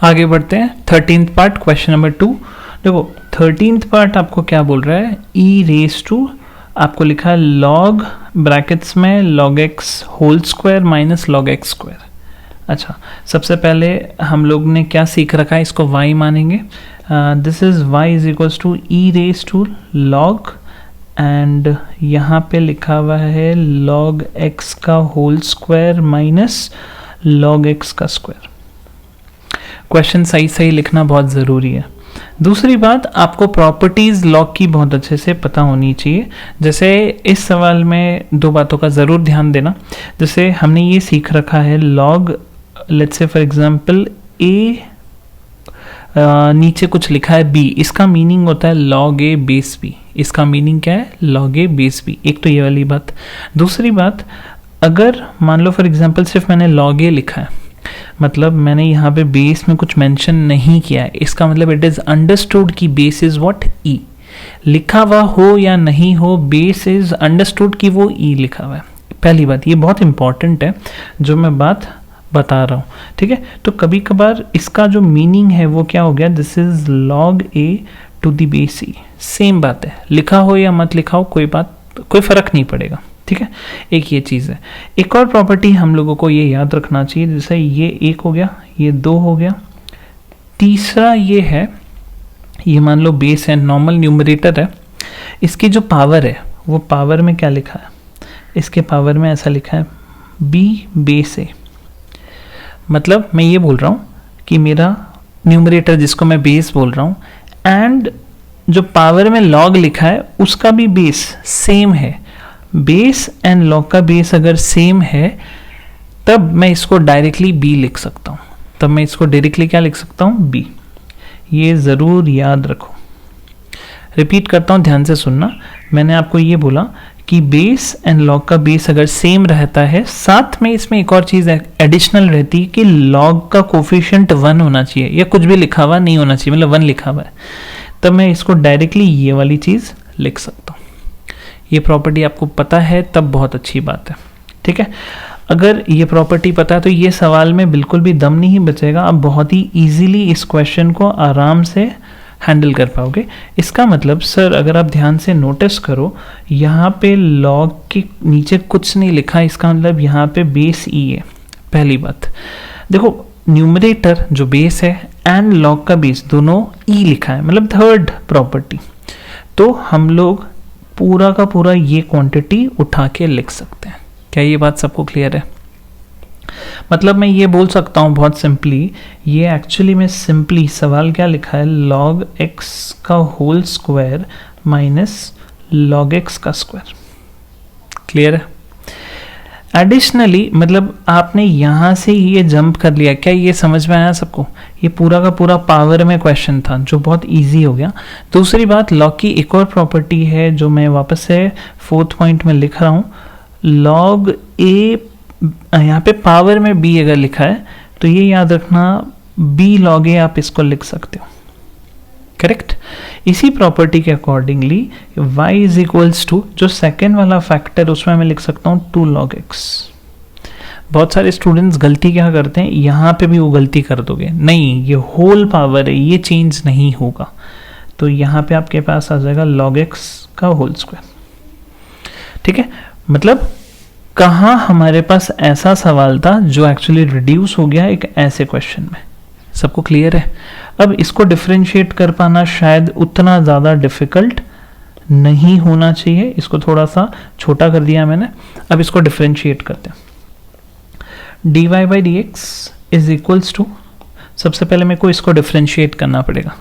आगे बढ़ते हैं 13th पार्ट, क्वेश्चन नंबर 2। देखो 13th पार्ट आपको क्या बोल रहा है, ई रेस टू, आपको लिखा है लॉग ब्रैकेट्स में log x whole square minus log x square. अच्छा, सबसे पहले हम लोग ने क्या सीख रखा है, इसको y मानेंगे। This is y is equals to e raise to log, and यहाँ पे लिखा हुआ है log x का whole square minus log x का स्क्वायर। क्वेश्चन सही सही लिखना बहुत ज़रूरी है। दूसरी बात, आपको प्रॉपर्टीज़ लॉग की बहुत अच्छे से पता होनी चाहिए। जैसे इस सवाल में दो बातों का ज़रूर ध्यान देना। जैसे हमने ये सीख रखा है log, let's say for example a नीचे कुछ लिखा है b, इसका मीनिंग होता है log a बेस b। इसका मीनिंग क्या है, log a बेस b। एक तो ये वाली बात। दूसरी बात, अगर मान लो फॉर एग्जांपल सिर्फ मैंने log a लिखा है, मतलब मैंने यहाँ पे बेस में कुछ मेंशन नहीं किया है, इसका मतलब इट इज अंडरस्टूड कि बेस इज व्हाट ई। लिखा हुआ हो या नहीं हो, बेस इज अंडरस्टूड कि वो ई लिखा हुआ है। पहली बात, ये बहुत इंपॉर्टेंट है जो मैं बात बता रहा हूँ, ठीक है। तो कभी कभार इसका जो मीनिंग है वो क्या हो गया, this is log a to the base e. Same बात है, लिखा हो या मत लिखा हो कोई फर्क नहीं पड़ेगा, ठीक है। एक ये चीज़ है। एक और प्रॉपर्टी हम लोगों को ये याद रखना चाहिए, जैसे ये एक हो गया, ये दो हो गया। तीसरा ये है, ये मान लो बेस है, नॉर्मल न्यूमरेटर है, इसकी जो पावर है वो पावर में क्या लिखा है, इसके पावर में ऐसा लिखा है b बेस ए। मतलब मैं ये बोल रहा हूँ कि मेरा न्यूमरेटर जिसको मैं बेस बोल रहा हूँ, एंड जो पावर में log लिखा है उसका भी बेस सेम है। बेस एंड लॉग का बेस अगर सेम है तब मैं इसको डायरेक्टली b लिख सकता हूँ, तब मैं इसको डायरेक्टली क्या लिख सकता हूँ, b। ये ज़रूर याद रखो। रिपीट करता हूँ, ध्यान से सुनना। मैंने आपको ये बोला कि बेस एंड लॉग का बेस अगर सेम रहता है, साथ में इसमें एक और चीज़ एडिशनल रहती है कि लॉग का कोफिशिएंट 1 होना चाहिए, या कुछ भी लिखा हुआ नहीं होना चाहिए, मतलब 1 लिखा हुआ है, तब मैं इसको डायरेक्टली ये वाली चीज़ लिख सकता हूँ। ये प्रॉपर्टी आपको पता है तब बहुत अच्छी बात है, ठीक है। अगर ये प्रॉपर्टी पता है तो ये सवाल में बिल्कुल भी दम नहीं बचेगा, आप बहुत ही इजीली इस क्वेश्चन को आराम से हैंडल कर पाओगे। इसका मतलब सर अगर आप ध्यान से नोटिस करो, यहाँ पे log के नीचे कुछ नहीं लिखा, इसका मतलब यहाँ पे बेस ई है। पहली बात देखो, न्यूमरेटर जो बेस है एंड log का बेस दोनों ई लिखा है, मतलब थर्ड प्रॉपर्टी। तो हम लोग पूरा का पूरा ये क्वांटिटी उठा के लिख सकते हैं। क्या ये बात सबको क्लियर है? मतलब मैं ये बोल सकता हूँ बहुत सिंपली, ये एक्चुअली में सिंपली सवाल क्या लिखा है, log x का whole square minus log x का स्क्वायर। क्लियर है? एडिशनली मतलब आपने यहाँ से ही ये जंप कर लिया। क्या ये समझ में आया सबको? ये पूरा का पूरा पावर में क्वेश्चन था जो बहुत इजी हो गया। दूसरी बात, log की एक और प्रॉपर्टी है जो मैं वापस से 4th पॉइंट में लिख रहा हूँ, log a, यहाँ पे पावर में b अगर लिखा है तो ये याद रखना b log a आप इसको लिख सकते हो, करेक्ट। इसी प्रॉपर्टी के accordingly y is equals to जो सेकेंड वाला फैक्टर, उसमें मैं लिख सकता हूँ 2 log x। बहुत सारे स्टूडेंट्स गलती क्या करते हैं, यहाँ पे भी वो गलती कर दोगे, नहीं ये होल पावर है, ये चेंज नहीं होगा, तो यहाँ पे आपके पास आ जाएगा log x का होल स्क्वायर, ठीक है। मतलब कहाँ हमारे पास ऐसा सवाल था जो एक्चुअली रिड्यूस हो गया एक ऐसे क्वेश्चन में। सबको क्लियर है? अब इसको डिफरेंशिएट कर पाना शायद उतना ज़्यादा डिफिकल्ट नहीं होना चाहिए, इसको थोड़ा सा छोटा कर दिया मैंने। अब इसको डिफरेंशिएट करते हैं। dy by d x is equals to, सबसे पहले मेरे को इसको डिफरेंशिएट करना पड़ेगा।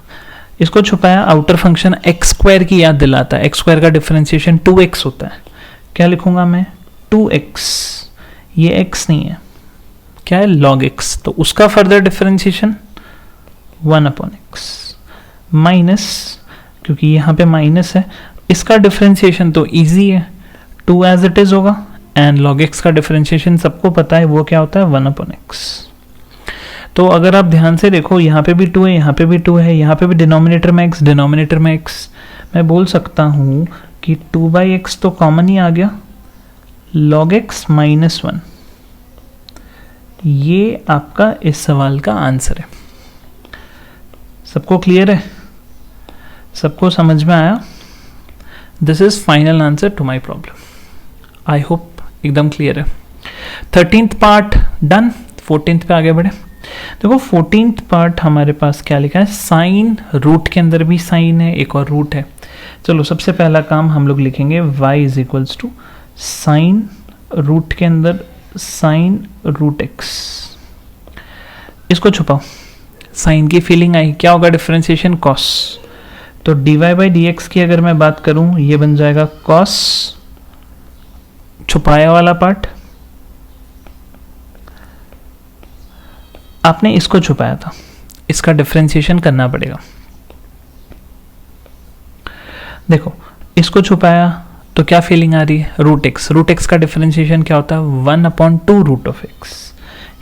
इसको छुपाया, आउटर फंक्शन एक्स स्क्वायर की याद दिलाता है। एक्स स्क्वायर का डिफरेंशिएशन 2x होता है। क्या लिखूंगा मैं, 2x, ये x नहीं है, क्या है log x, तो उसका फर्दर डिफरेंशिएशन 1/x माइनस, क्योंकि यहाँ पे माइनस है, इसका डिफरेंशिएशन तो इजी है, 2 एज इट इज होगा, एंड log x का डिफरेंशिएशन सबको पता है वो क्या होता है, 1/x। तो अगर आप ध्यान से देखो, यहाँ पे भी 2 है, यहाँ पे भी 2 है, यहाँ पे भी डिनोमिनेटर में x, डिनोमिनेटर में x, मैं बोल सकता हूँ कि 2/x तो कॉमन ही आ गया, log x -1, ये आपका इस सवाल का आंसर है। सबको क्लियर है? सबको समझ में आया? This is final answer to my problem. I hope एकदम क्लियर है। 13th part done. 14th पे आगे बढ़े। देखो 14th पार्ट हमारे पास क्या लिखा है, साइन, रूट के अंदर भी साइन है, एक और रूट है। चलो सबसे पहला काम हम लोग लिखेंगे y is equals to sine, root के अंदर साइन रूट x। इसको छुपाओ, साइन की फीलिंग आई, क्या होगा डिफरेंशिएशन, कॉस। तो dy बाई डी एक्स की अगर मैं बात करूं, ये बन जाएगा कॉस, छुपाया वाला पार्ट, आपने इसको छुपाया था, इसका डिफरेंशिएशन करना पड़ेगा। देखो इसको छुपाया तो क्या फीलिंग आ रही है, रूट एक्स। रूट एक्स का डिफरेंशिएशन क्या होता है, 1/2 रूट ऑफ एक्स।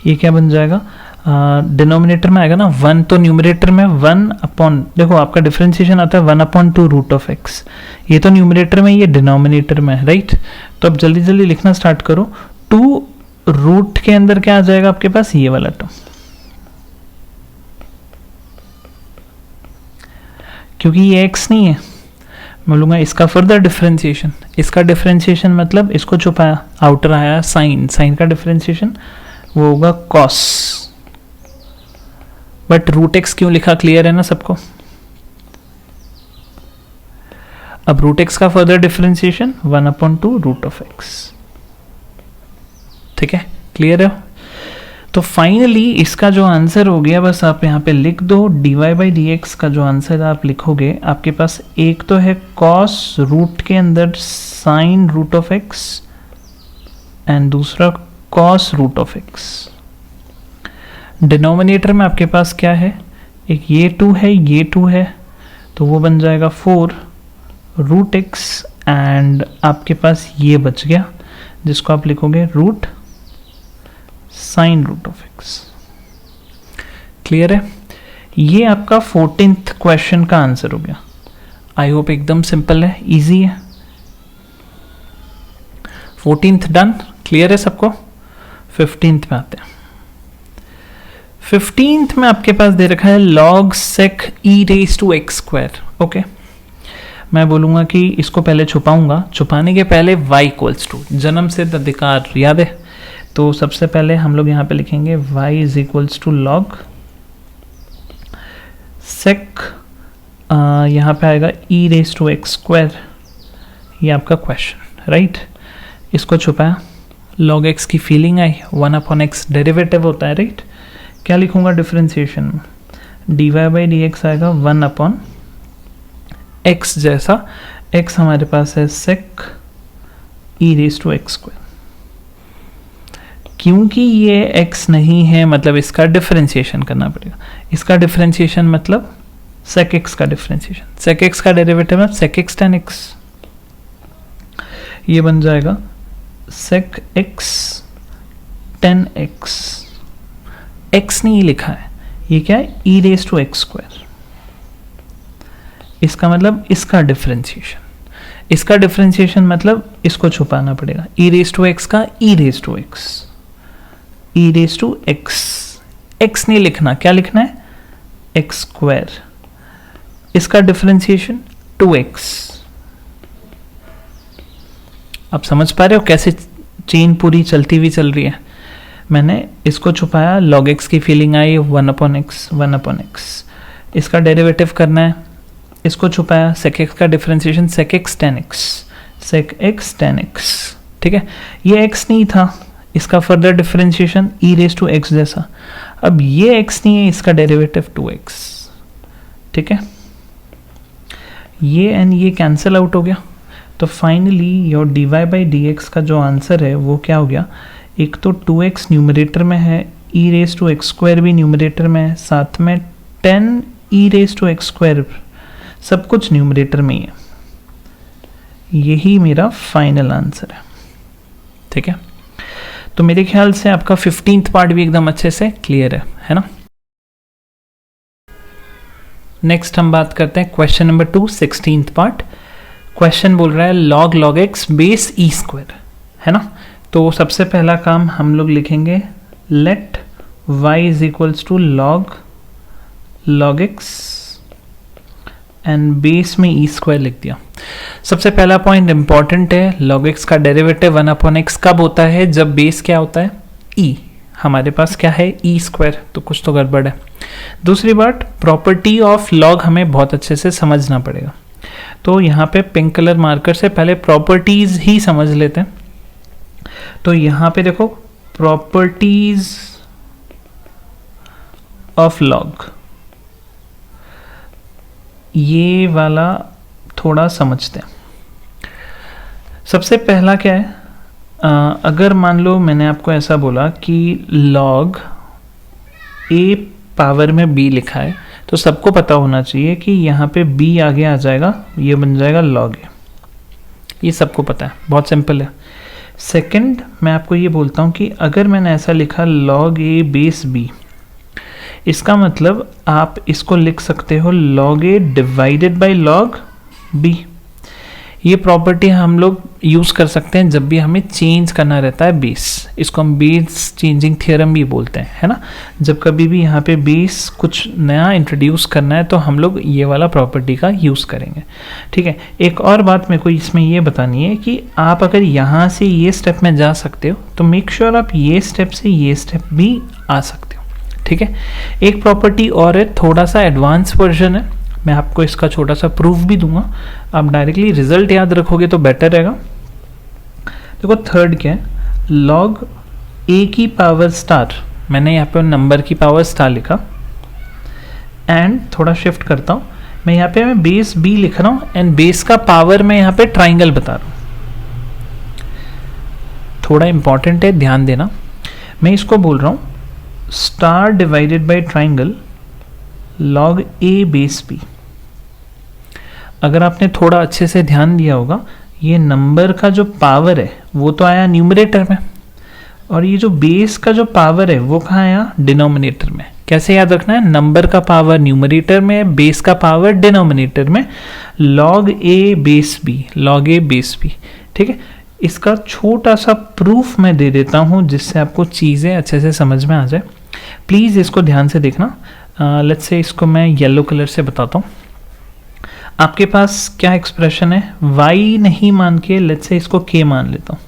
ये क्या बन जाएगा, डिनोमिनेटर में आएगा ना 1, तो न्यूमरेटर में 1 अपॉन, देखो आपका डिफरेंशिएशन आता है 1/2 रूट ऑफ एक्स। ये तो न्यूमरेटर में, ये डिनोमिनेटर में है, राइट। तो अब जल्दी जल्दी लिखना स्टार्ट करो। 2 रूट के अंदर क्या आ जाएगा आपके पास, ये वाला टर्म, क्योंकि ये x नहीं है, मैं बोलूँगा इसका फर्दर डिफरेंशिएशन। इसका डिफरेंशिएशन मतलब इसको छुपाया, आउटर आया साइन, साइन का डिफरेंशिएशन वो होगा कॉस। बट रूट एक्स क्यों लिखा, क्लियर है ना सबको? अब रूट एक्स का further differentiation 1/2 root of x, ठीक है, क्लियर है? तो फाइनली इसका जो आंसर हो गया, बस आप यहाँ पे लिख दो, dy बाई डी एक्स का जो आंसर आप लिखोगे, आपके पास एक तो है कॉस रूट के अंदर sine root of x and दूसरा cos root of x. Denominator में आपके पास क्या है, एक ये 2 है, ये 2 है, तो वो बन जाएगा 4 रूट एक्स एंड आपके पास ये बच गया जिसको आप लिखोगे root sine root of x. Clear है? ये आपका 14th क्वेश्चन का आंसर हो गया। आई होप एकदम सिंपल है, इजी है। 14th डन, क्लियर है सबको? 15th में आते हैं। 15th में आपके पास दे रखा है log sec e raised to x square। Okay, मैं बोलूंगा कि इसको पहले छुपाऊंगा, छुपाने के पहले y इक्वल्स टू जन्म सिद्ध अधिकार, याद है? तो सबसे पहले हम लोग यहाँ पे लिखेंगे y is equals to log sec, यहाँ पे आएगा e raise to x square, ये आपका क्वेश्चन, राइट। इसको छुपाया, log x की फीलिंग आई, 1/x डेरिवेटिव होता है, राइट। क्या लिखूंगा डिफरेंशिएशन में, dy बाई डी एक्स आएगा 1/x, जैसा x हमारे पास है sec e raise to x square. क्योंकि ये x नहीं है, मतलब इसका डिफरेंशिएशन करना पड़ेगा। इसका डिफरेंशिएशन मतलब sec x का डिफरेंशिएशन, sec x का डेरिवेटिव है sec x tan x, ये बन जाएगा sec x tan x। x नहीं लिखा है, ये क्या है, e raise to x square. इसका मतलब इसका डिफरेंशिएशन, इसका डिफरेंशिएशन मतलब इसको छुपाना पड़ेगा, e रेज टू एक्स का e raise to x, e raise to x. x नहीं लिखना, क्या लिखना है, एक्स स्क्वायर। इसका डिफरेंशिएशन 2x। आप समझ पा रहे हो कैसे चेन पूरी चलती हुई चल रही है। मैंने इसको छुपाया, log x की फीलिंग आई, 1/x 1/x। इसका डेरिवेटिव करना है, इसको छुपाया, sec x का differentiation sec x tan x, sec x tan x, ठीक है। ये x नहीं था, इसका further differentiation e raise to x जैसा। अब ये x नहीं है, इसका डेरिवेटिव 2x, ठीक है। ये एंड ये कैंसिल आउट हो गया, तो finally your dy by d x का जो आंसर है वो क्या हो गया, एक तो 2x न्यूमरेटर में है, e raise to x square भी न्यूमरेटर में है, साथ में 10 e raise to x square, सब कुछ न्यूमरेटर में ही है। यही मेरा फाइनल आंसर है, ठीक है। तो मेरे ख्याल से आपका 15th पार्ट भी एकदम अच्छे से क्लियर है ना। नेक्स्ट हम बात करते हैं question number 2, 16th part. Question बोल रहा है log x base e square, है ना। तो सबसे पहला काम हम लोग लिखेंगे let y is equals to log x and base में ई स्क्वायर लिख दिया। सबसे पहला पॉइंट इंपॉर्टेंट है, लॉग एक्स का डेरिवेटिव 1/x कब होता है? जब बेस क्या होता है? ई। हमारे पास क्या है? ई स्क्वायर, तो कुछ तो गड़बड़ है। दूसरी बात, प्रॉपर्टी ऑफ लॉग हमें बहुत अच्छे से समझना पड़ेगा, तो यहाँ पे पिंक कलर मार्कर से पहले प्रॉपर्टीज ही समझ लेते हैं। तो यहाँ पे देखो, प्रॉपर्टीज ऑफ लॉग, ये वाला थोड़ा समझते हैं। सबसे पहला क्या है, अगर मान लो मैंने आपको ऐसा बोला कि लॉग a पावर में b लिखा है, तो सबको पता होना चाहिए कि यहाँ पे b आगे आ जाएगा, ये बन जाएगा log a। ये सबको पता है, बहुत सिंपल है। सेकंड, मैं आपको ये बोलता हूँ कि अगर मैंने ऐसा लिखा log a बेस b, इसका मतलब आप इसको लिख सकते हो log a divided by log b। ये प्रॉपर्टी हम लोग यूज़ कर सकते हैं जब भी हमें चेंज करना रहता है बेस। इसको हम बेस चेंजिंग थ्योरम भी बोलते हैं, है ना। जब कभी भी यहाँ पे बेस कुछ नया इंट्रोड्यूस करना है तो हम लोग ये वाला प्रॉपर्टी का यूज़ करेंगे, ठीक है। एक और बात मेरे को इसमें ये बतानी है कि आप अगर यहाँ से ये स्टेप में जा सकते हो तो मेक श्योर आप ये स्टेप से ये स्टेप भी आ सकते हो, ठीक है। एक प्रॉपर्टी और है, थोड़ा सा एडवांस वर्जन है, मैं आपको इसका छोटा सा प्रूफ भी दूंगा। आप डायरेक्टली रिजल्ट याद रखोगे तो बेटर रहेगा। देखो थर्ड क्या है, log a की पावर स्टार, मैंने यहाँ पे नंबर की पावर स्टार लिखा, एंड थोड़ा शिफ्ट करता हूँ, मैं यहाँ पे मैं बेस b लिख रहा हूँ एंड बेस का पावर मैं यहाँ पे ट्राइंगल बता रहा हूँ। थोड़ा इंपॉर्टेंट है, ध्यान देना। मैं इसको बोल रहा हूँ star divided by triangle log a base b। अगर आपने थोड़ा अच्छे से ध्यान दिया होगा, ये नंबर का जो पावर है वो तो आया न्यूमरेटर में, और ये जो बेस का जो पावर है वो कहाँ आया? डिनोमिनेटर में। कैसे याद रखना है? नंबर का पावर न्यूमरेटर में, बेस का पावर डिनोमिनेटर में, log a base b, log a base b, ठीक है। इसका छोटा सा प्रूफ मैं दे देता हूँ जिससे आपको चीज़ें अच्छे से समझ में आ जाए। प्लीज़ इसको ध्यान से देखना। लेट्स से इसको मैं येलो कलर से बताता हूँ। आपके पास क्या एक्सप्रेशन है? y नहीं मान के लेट्स से इसको k मान लेता हूँ।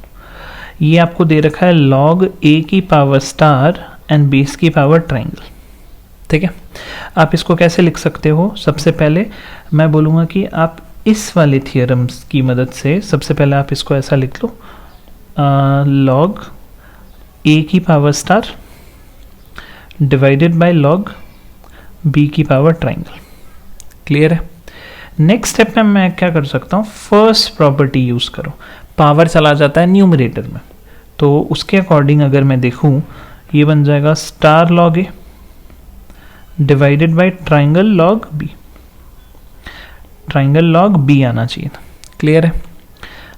ये आपको दे रखा है log a की पावर स्टार एंड बेस की पावर ट्राइंगल, ठीक है। आप इसको कैसे लिख सकते हो? सबसे पहले मैं बोलूँगा कि आप इस वाले थियरम्स की मदद से सबसे पहले आप इसको ऐसा लिख लो, log a की power star divided by log b की पावर ट्राइंगल। क्लियर है? नेक्स्ट स्टेप में मैं क्या कर सकता हूँ? फर्स्ट प्रॉपर्टी यूज़ करो, पावर चला जाता है न्यूमरेटर में, तो उसके अकॉर्डिंग अगर मैं देखूँ ये बन जाएगा star log a divided by triangle log b। Triangle log b आना चाहिए था। क्लियर है?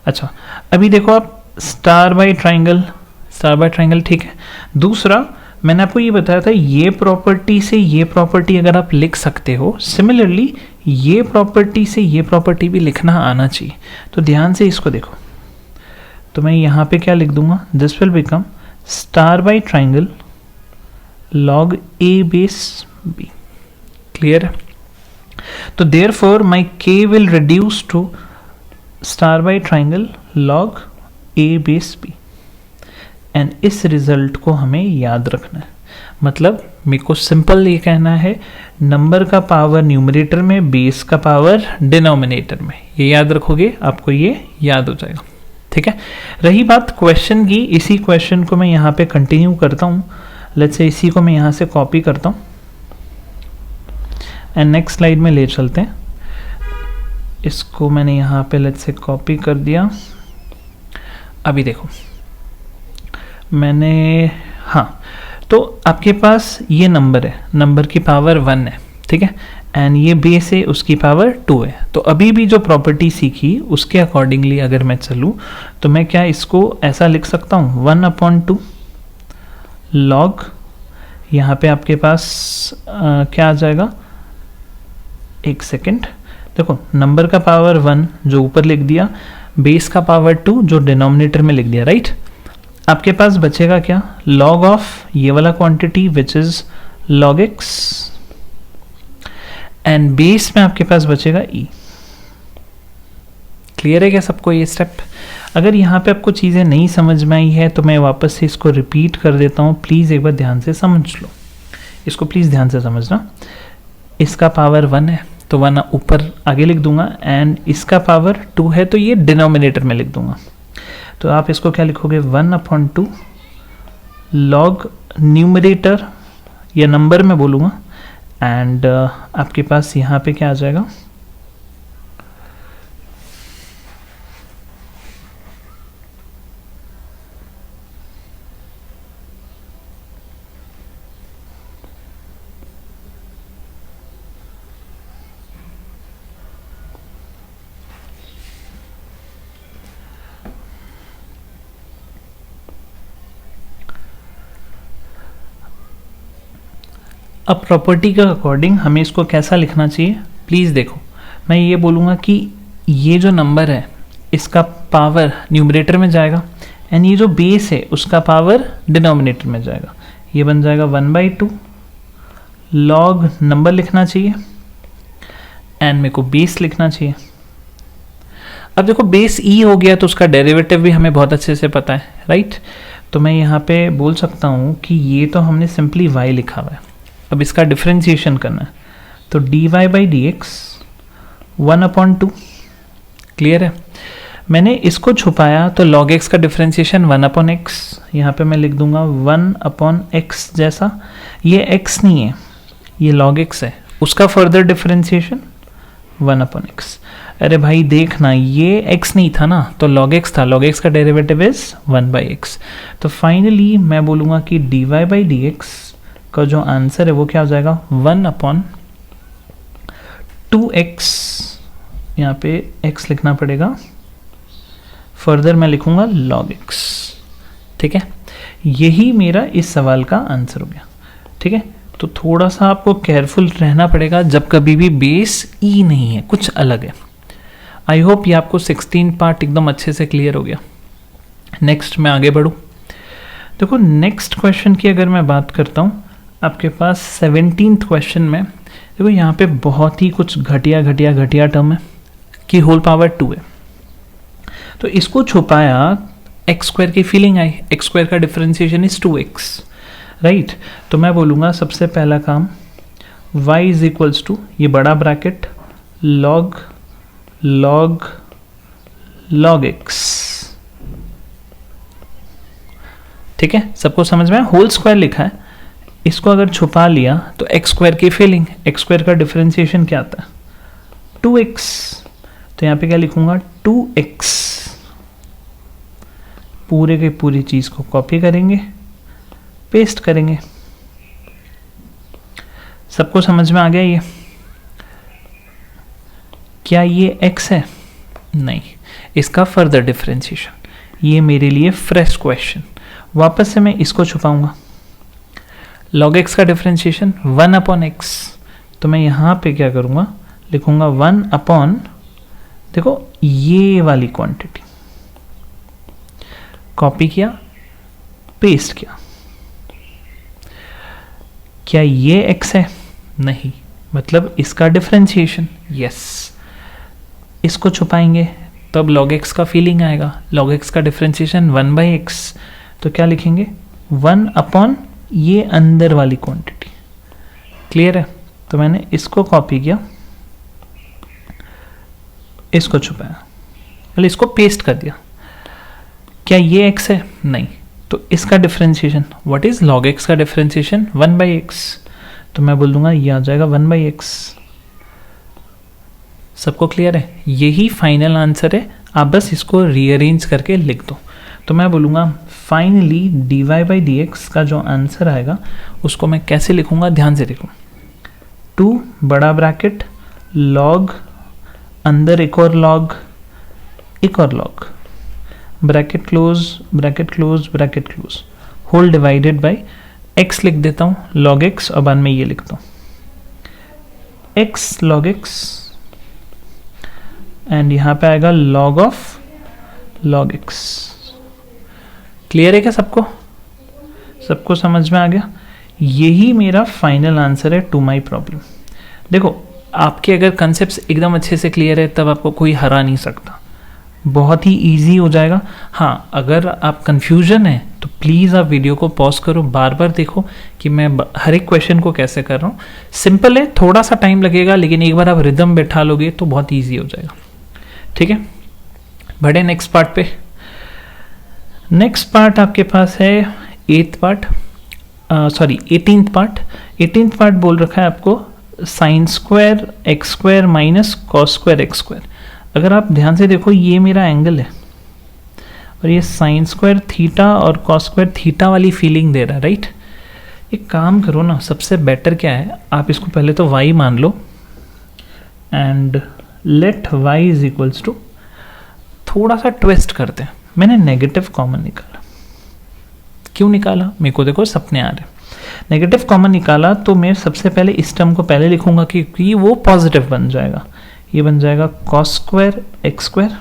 अच्छा, अभी देखो आप स्टार बाय ट्राइंगल, ठीक है। दूसरा, मैंने आपको ये बताया था ये प्रॉपर्टी से ये प्रॉपर्टी अगर आप लिख सकते हो, सिमिलरली ये प्रॉपर्टी से ये प्रॉपर्टी भी लिखना आना चाहिए। तो ध्यान से इसको देखो, तो मैं यहाँ पे क्या लिख दूंगा? This will become star by triangle log a base b। Clear है? तो therefore my k will reduce to star by triangle log a base b, and इस रिजल्ट को हमें याद रखना है। मतलब मेरे को सिंपल ये कहना है, नंबर का पावर न्यूमरेटर में, बेस का पावर डिनोमिनेटर में। ये याद रखोगे, आपको ये याद हो जाएगा, ठीक है। रही बात क्वेश्चन की, इसी क्वेश्चन को मैं यहाँ पे कंटिन्यू करता हूँ। लेट्स से इसी को मैं यहाँ से कॉपी करता हूँ एंड नेक्स्ट स्लाइड में ले चलते हैं। इसको मैंने यहाँ पे लेट्स से कॉपी कर दिया। अभी देखो मैंने, हाँ, तो आपके पास ये नंबर है, नंबर की पावर 1 है, ठीक है, एंड ये बेस है, उसकी पावर 2 है। तो अभी भी जो प्रॉपर्टी सीखी उसके अकॉर्डिंगली अगर मैं चलूँ तो मैं क्या इसको ऐसा लिख सकता हूँ? 1/2 log, यहाँ पे आपके पास क्या आ जाएगा? एक सेकेंड, देखो नंबर का पावर 1 जो ऊपर लिख दिया, बेस का पावर 2 जो डिनोमिनेटर में लिख दिया, राइट। आपके पास बचेगा क्या? log ऑफ ये वाला quantity which is log x and base में आपके पास बचेगा ई। क्लियर है क्या सबको ये स्टेप? अगर यहाँ पे आपको चीज़ें नहीं समझ में आई है तो मैं वापस से इसको रिपीट कर देता हूँ, प्लीज़ एक बार ध्यान से समझ लो इसको, प्लीज़ ध्यान से समझना। इसका पावर 1 है तो 1 ऊपर आगे लिख दूंगा, एंड इसका पावर 2 है तो ये डिनोमिनेटर में लिख दूंगा। तो आप इसको क्या लिखोगे, 1/2 लॉग न्यूमरेटर या नंबर में बोलूँगा, एंड आपके पास यहाँ पे क्या आ जाएगा, अब प्रॉपर्टी के अकॉर्डिंग हमें इसको कैसा लिखना चाहिए, प्लीज़ देखो। मैं ये बोलूँगा कि ये जो नंबर है इसका पावर न्यूमरेटर में जाएगा, एंड ये जो बेस है उसका पावर डिनोमिनेटर में जाएगा। ये बन जाएगा 1/2 लॉग नंबर लिखना चाहिए, एंड मेरे को बेस लिखना चाहिए। अब देखो बेस ई हो गया तो उसका डेरिवेटिव भी हमें बहुत अच्छे से पता है, राइट? तो मैं यहाँ पे बोल सकता हूँ कि ये तो हमने सिंपली y लिखा हुआ है, अब इसका डिफरेंशिएशन करना है तो dy/dx 1/2। क्लियर है? मैंने इसको छुपाया तो log x का डिफरेंशिएशन 1/x, यहाँ पे मैं लिख दूंगा 1/x जैसा। ये x नहीं है, ये log x है, उसका फर्दर डिफरेंशिएशन 1/x। अरे भाई देखना, ये x नहीं था ना तो log x था, log x का डेरिवेटिव इज 1/x। तो फाइनली मैं बोलूँगा कि dy/dx का जो आंसर है वो क्या हो जाएगा, 1/2x। यहाँ पे x लिखना पड़ेगा, फर्दर मैं लिखूंगा log x। ठीक है, यही मेरा इस सवाल का आंसर हो गया। ठीक है, तो थोड़ा सा आपको केयरफुल रहना पड़ेगा जब कभी भी बेस ई नहीं है, कुछ अलग है। आई होप ये आपको 16 पार्ट एकदम अच्छे से क्लियर हो गया। नेक्स्ट मैं आगे बढ़ूँ। देखो नेक्स्ट क्वेश्चन की अगर मैं बात करता हूँ, आपके पास 17th क्वेश्चन में देखो यहाँ पे बहुत ही कुछ घटिया टर्म है कि होल पावर 2 है। तो इसको छुपाया, एक्स स्क्वायर की फीलिंग आई, एक्स स्क्वायर का डिफरेंशिएशन इज 2x, राइट? तो मैं बोलूँगा सबसे पहला काम y इज इक्वल्स टू ये बड़ा ब्रैकेट log x। ठीक है, सबको समझ में आया? होल स्क्वायर लिखा है, इसको अगर छुपा लिया तो एक्स स्क्वायर की फीलिंग, एक्स स्क्वायर का डिफरेंशिएशन क्या आता है, 2x। तो यहाँ पे क्या लिखूंगा, 2x। पूरे के पूरी चीज को कॉपी करेंगे, पेस्ट करेंगे। सबको समझ में आ गया ये? क्या ये x है? नहीं, इसका फर्दर डिफरेंशिएशन। ये मेरे लिए फ्रेश क्वेश्चन। वापस से मैं इसको छुपाऊंगा, log x का डिफरेंशिएशन 1/x। तो मैं यहाँ पे क्या करूँगा, लिखूँगा 1/, देखो ये वाली क्वांटिटी, कॉपी किया, पेस्ट किया। क्या ये x है? नहीं, मतलब इसका डिफरेंशिएशन, यस। इसको छुपाएंगे तब log x का फीलिंग आएगा, log x का डिफरेंशिएशन 1/x। तो क्या लिखेंगे, 1/, ये अंदर वाली क्वांटिटी। क्लियर है? तो मैंने इसको कॉपी किया, इसको छुपाया, मतलब इसको पेस्ट कर दिया। क्या ये x है? नहीं, तो इसका differentiation, what is log x का डिफरेंशिएशन, 1/x। तो मैं बोल दूंगा ये आ जाएगा 1/x। सबको क्लियर है? यही फाइनल आंसर है, आप बस इसको रीअरेंज करके लिख दो। तो मैं बोलूँगा फाइनली dy/dx का जो आंसर आएगा उसको मैं कैसे लिखूँगा, ध्यान से देखो। 2 बड़ा ब्रैकेट log, अंदर एक और log, bracket close, bracket close, bracket close, whole divided by x लिख देता हूँ, log x, और बाद में ये लिखता हूँ x log x, एंड यहाँ पे आएगा log of log x। Clear है क्या सबको? समझ में आ गया? यही मेरा फाइनल आंसर है टू माई प्रॉब्लम। देखो आपके अगर कंसेप्ट्स एकदम अच्छे से क्लियर है तब आपको कोई हरा नहीं सकता, बहुत ही इजी हो जाएगा। हाँ, अगर आप कंफ्यूजन है तो प्लीज़ आप वीडियो को पॉज करो, बार बार देखो कि मैं हर एक क्वेश्चन को कैसे कर रहा हूँ। सिंपल है, थोड़ा सा टाइम लगेगा, लेकिन एक बार आप रिदम बैठा लोगे तो बहुत ईजी हो जाएगा। ठीक है, बढ़े नेक्स्ट पार्ट पे। नेक्स्ट पार्ट आपके पास है 18th पार्ट। 18th पार्ट बोल रखा है आपको sine square x square minus cos square x square. अगर आप ध्यान से देखो, ये मेरा एंगल है और ये साइन स्क्वायर थीटा और कॉस स्क्वायर थीटा वाली फीलिंग दे रहा है, राइट। एक काम करो ना, सबसे बेटर क्या है, आप इसको पहले तो y मान लो and let y is equals to, थोड़ा सा ट्विस्ट करते हैं। मैंने नेगेटिव कॉमन निकाला, क्यों निकाला, मेरे को देखो सपने आ रहे हैं। नेगेटिव कॉमन निकाला तो मैं सबसे पहले इस टर्म को पहले लिखूंगा क्योंकि वो पॉजिटिव बन जाएगा। ये बन जाएगा cos square x square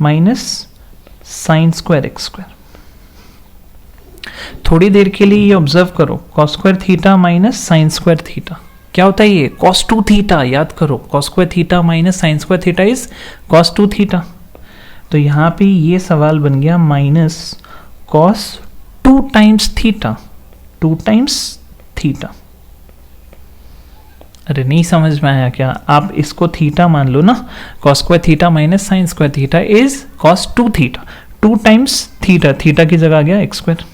minus sine square x square. थोड़ी देर के लिए ये ऑब्जर्व करो, cos square theta minus sine square theta क्या होता है, ये कॉस 2 थीटा। याद करो, cos square theta minus sine square theta is cos 2 theta. तो यहाँ पे ये सवाल बन गया minus cos 2 times theta, 2 times theta. अरे नहीं समझ में आया क्या, आप इसको थीटा मान लो ना, cos square theta minus sine square theta is cos 2 theta, 2 times theta, theta की जगह आ गया एक्स स्क्वायर।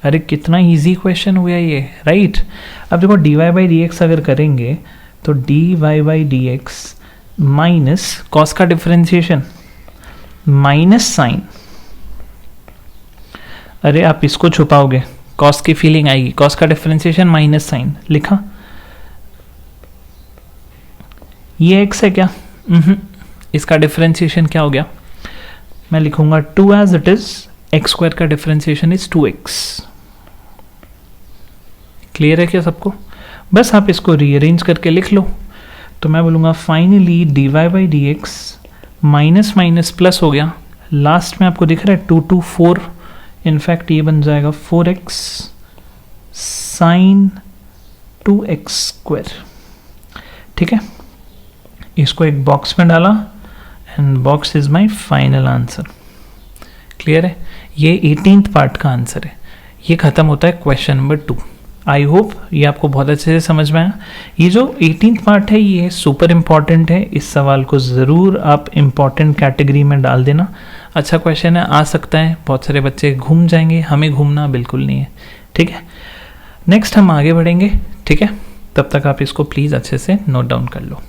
अरे कितना इजी क्वेश्चन हुआ ये, राइट। अब देखो dy बाई डी एक्स अगर करेंगे तो dy by d x minus cos का डिफरेंशिएशन माइनस साइन। अरे आप इसको छुपाओगे, कॉस की फीलिंग आएगी, कॉस का डिफरेंशिएशन माइनस साइन लिखा। ये x है क्या, इसका डिफरेंशिएशन क्या हो गया, मैं लिखूंगा 2 as it is, x square का डिफरेंशिएशन इज 2x। क्लियर है क्या सबको, बस आप इसको रीअरेंज करके लिख लो। तो मैं बोलूंगा finally dy by d x minus minus plus हो गया, लास्ट में आपको दिख रहा है 2 to 4, इनफैक्ट ये बन जाएगा 4x साइन 2x स्क्वायर। ठीक है, इसको एक बॉक्स में डाला and box is my final answer. Clear है, ये 18th पार्ट का आंसर है। ये खत्म होता है क्वेश्चन नंबर 2। आई होप ये आपको बहुत अच्छे से समझ में आया। ये जो 18th पार्ट है ये सुपर इम्पॉर्टेंट है, इस सवाल को ज़रूर आप इम्पॉर्टेंट कैटेगरी में डाल देना। अच्छा क्वेश्चन है, आ सकता है बहुत सारे बच्चे घूम जाएंगे, हमें घूमना बिल्कुल नहीं है। ठीक है, नेक्स्ट हम आगे बढ़ेंगे। ठीक है, तब तक आप इसको प्लीज़ अच्छे से नोट डाउन कर लो।